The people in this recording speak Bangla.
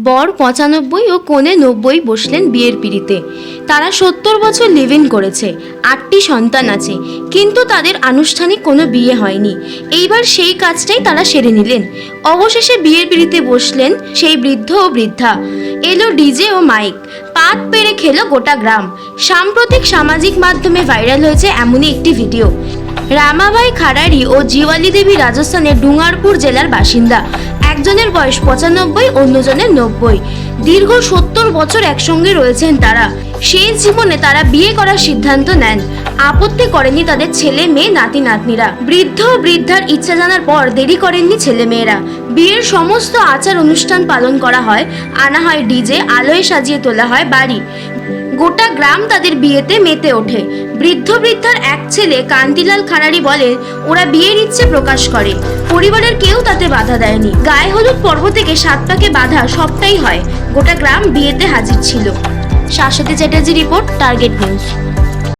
বর 95 ও কনে 90 বসলেন বিয়ের পিঁড়িতে। তারা 70 বছর লিভ ইন করেছে, 8টি সন্তান আছে, কিন্তু তাদের আনুষ্ঠানিক কোনো বিয়ে হয়নি। এইবার সেই কাজটাই তারা সেরে নিলেন। অবশেষে বিয়ের পিঁড়িতে বসলেন সেই বৃদ্ধ ও বৃদ্ধা। এলো ডিজে ও মাইক, পাত পেরে খেলো গোটা গ্রাম। সাম্প্রতিক সামাজিক মাধ্যমে ভাইরাল হয়েছে এমনই একটি ভিডিও। রামাবাই খারারি ও জিওয়ালি দেবী রাজস্থানের ডুঙ্গারপুর জেলার বাসিন্দা। একজনের বয়স 95, অন্যজনের 90। দীর্ঘ 70 বছর একসঙ্গে রয়েছেন তারা। শেষ জীবনে তারা বিয়ে করার সিদ্ধান্ত নেন। আপত্তি করেনি তাদের ছেলে মেয়ে নাতি নাতনিরা। বৃদ্ধ ও বৃদ্ধার ইচ্ছা জানার পর দেরি করেননি ছেলে মেয়েরা। বিয়ের সমস্ত আচার অনুষ্ঠান পালন করা হয়, আনা হয় ডিজে, আলোয় সাজিয়ে তোলা হয় বাড়ি। গোটা গ্রাম তাদের বিয়েতে মেতে ওঠে। বৃদ্ধ বৃদ্ধার এক ছেলে কান্তিলাল খারারি বলে, ওরা বিয়ের ইচ্ছে প্রকাশ করে, পরিবারের কেউ তাতে বাধা দেয়নি। গায়ে হলুদ পর্ব থেকে 7 পাকে বাধা সবটাই হয়। গোটা গ্রাম বিয়েতে হাজির ছিল। Shashwati Chatterjee report, target news.